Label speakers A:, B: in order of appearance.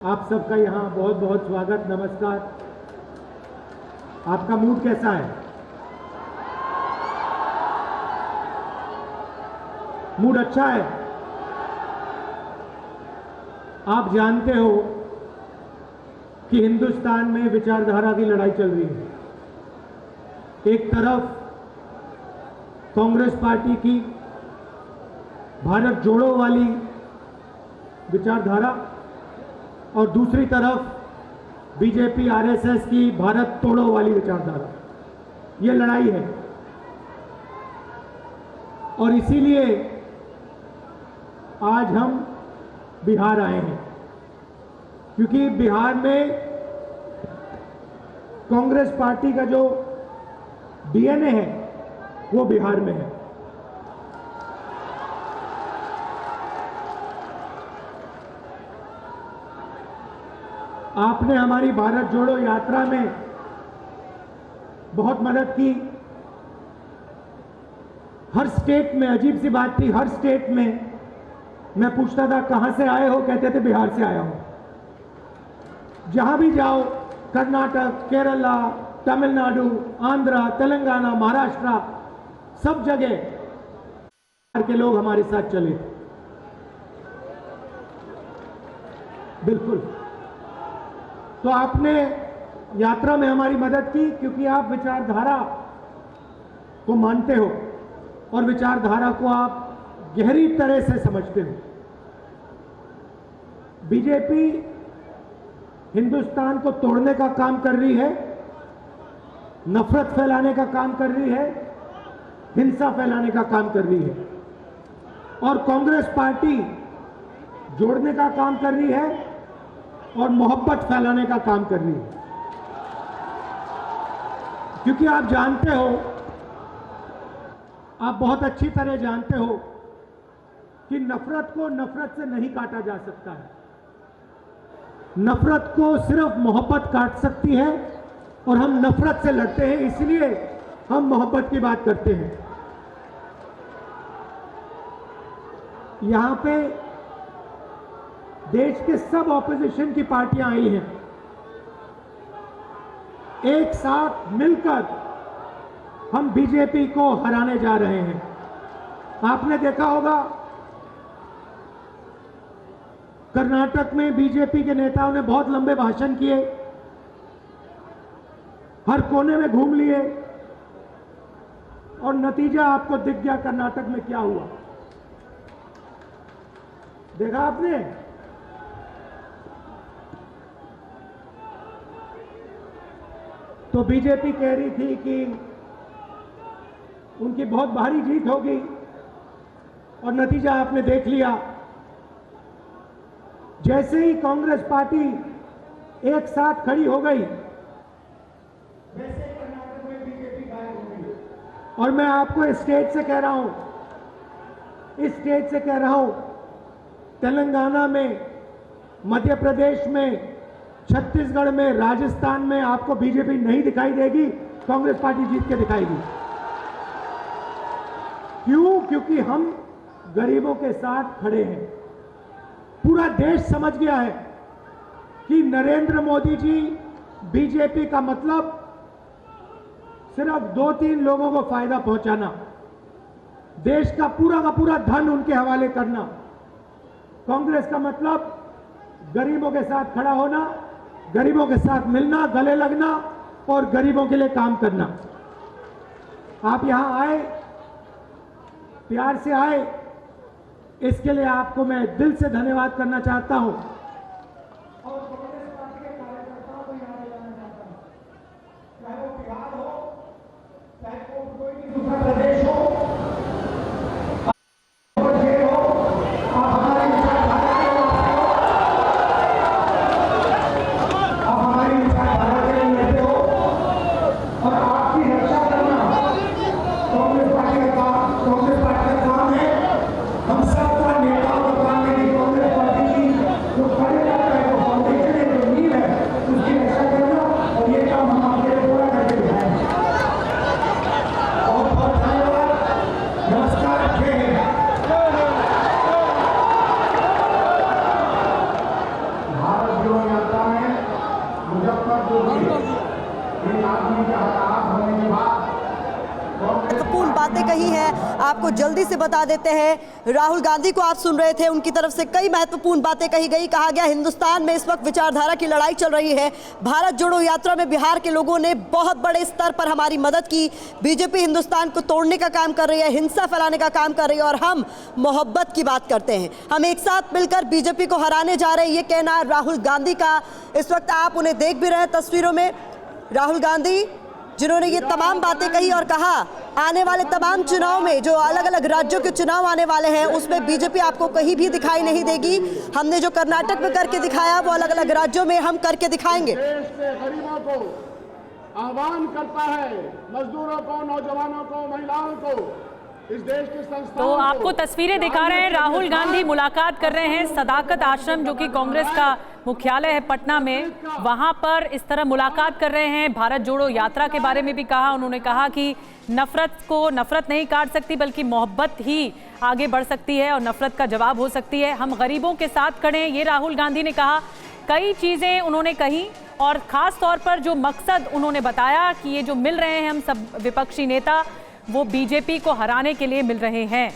A: आप सबका यहाँ बहुत बहुत स्वागत, नमस्कार। आपका मूड कैसा है? मूड अच्छा है? आप जानते हो कि हिंदुस्तान में विचारधारा की लड़ाई चल रही है। एक तरफ कांग्रेस पार्टी की भारत जोड़ो वाली विचारधारा और दूसरी तरफ बीजेपी आरएसएस की भारत तोड़ो वाली विचारधारा। ये लड़ाई है और इसीलिए आज हम बिहार आए हैं, क्योंकि बिहार में कांग्रेस पार्टी का जो डीएनए है वो बिहार में है। आपने हमारी भारत जोड़ो यात्रा में बहुत मदद की। हर स्टेट में अजीब सी बात थी, हर स्टेट में मैं पूछता था कहां से आए हो, कहते थे बिहार से आया हूं। जहां भी जाओ, कर्नाटक, केरला, तमिलनाडु, आंध्रा, तेलंगाना, महाराष्ट्र, सब जगह बिहार के लोग हमारे साथ चले। बिल्कुल। तो आपने यात्रा में हमारी मदद की क्योंकि आप विचारधारा को मानते हो और विचारधारा को आप गहरी तरह से समझते हो। बीजेपी हिंदुस्तान को तोड़ने का काम कर रही है, नफरत फैलाने का काम कर रही है, हिंसा फैलाने का काम कर रही है, और कांग्रेस पार्टी जोड़ने का काम कर रही है और मोहब्बत फैलाने का काम कर रही है। क्योंकि आप जानते हो, आप बहुत अच्छी तरह जानते हो कि नफरत को नफरत से नहीं काटा जा सकता है। नफरत को सिर्फ मोहब्बत काट सकती है और हम नफरत से लड़ते हैं, इसलिए हम मोहब्बत की बात करते हैं। यहां पे देश के सब ऑपोजिशन की पार्टियां आई हैं, एक साथ मिलकर हम बीजेपी को हराने जा रहे हैं। आपने देखा होगा कर्नाटक में बीजेपी के नेताओं ने बहुत लंबे भाषण किए, हर कोने में घूम लिए, और नतीजा आपको दिख गया कर्नाटक में क्या हुआ। देखा आपने? तो बीजेपी कह रही थी कि उनकी बहुत भारी जीत होगी और नतीजा आपने देख लिया। जैसे ही कांग्रेस पार्टी एक साथ खड़ी हो गई, वैसे कर्नाटक में बीजेपी गायब हो गई। और मैं आपको इस स्टेज से कह रहा हूं, इस स्टेज से कह रहा हूं, तेलंगाना में, मध्य प्रदेश में, छत्तीसगढ़ में, राजस्थान में आपको बीजेपी नहीं दिखाई देगी, कांग्रेस पार्टी जीत के दिखाएगी। क्यों? क्योंकि हम गरीबों के साथ खड़े हैं। पूरा देश समझ गया है कि नरेंद्र मोदी जी, बीजेपी का मतलब सिर्फ 2-3 लोगों को फायदा पहुंचाना, देश का पूरा धन उनके हवाले करना। कांग्रेस का मतलब गरीबों के साथ खड़ा होना, गरीबों के साथ मिलना, गले लगना और गरीबों के लिए काम करना। आप यहां आए, प्यार से आए, इसके लिए आपको मैं दिल से धन्यवाद करना चाहता हूं और कांग्रेस पार्टी के कार्यकर्ताओं को यहां लाना चाहता हूं, चाहे वो बिहार हो, चाहे कोई भी दूसरा प्रदेश हो,
B: महत्वपूर्ण बातें कही हैं, आपको जल्दी से बता देते हैं। राहुल गांधी को आप सुन रहे थे, उनकी तरफ से कई महत्वपूर्ण बातें कही गई। कहा गया हिंदुस्तान में इस वक्त विचारधारा की लड़ाई चल रही है। भारत जोड़ो यात्रा में बिहार के लोगों ने बहुत बड़े स्तर पर हमारी मदद की। बीजेपी हिंदुस्तान को तोड़ने का काम कर रही है, हिंसा फैलाने का काम कर रही है, और हम मोहब्बत की बात करते हैं। हम एक साथ मिलकर बीजेपी को हराने जा रहे हैं, ये कहना राहुल गांधी का। इस वक्त आप उन्हें देख भी रहे हैं तस्वीरों में, राहुल गांधी जिन्होंने ये तमाम बातें कही और कहा आने वाले तमाम चुनाव में, जो अलग अलग राज्यों के चुनाव आने वाले हैं, उसमें बीजेपी आपको कहीं भी दिखाई नहीं देगी। हमने जो कर्नाटक में करके दिखाया वो अलग अलग राज्यों में हम करके दिखाएंगे।
C: देश के गरीबों को आह्वान करता है, मजदूरों को, नौजवानों को, महिलाओं को, इस देश की संस्थाओं
D: तो आपको तस्वीरें दिखा रहे हैं। राहुल गांधी मुलाकात कर रहे हैं सदाकत आश्रम, जो कि कांग्रेस का मुख्यालय है पटना में, वहां पर इस तरह मुलाकात कर रहे हैं। भारत जोड़ो यात्रा के बारे में भी कहा। उन्होंने कहा कि नफरत नहीं काट सकती, बल्कि मोहब्बत ही आगे बढ़ सकती है और नफरत का जवाब हो सकती है। हम गरीबों के साथ खड़े हैं, ये राहुल गांधी ने कहा। कई चीजें उन्होंने कही और खास तौर पर जो मकसद उन्होंने बताया कि ये जो मिल रहे हैं हम सब विपक्षी नेता, वो बीजेपी को हराने के लिए मिल रहे हैं।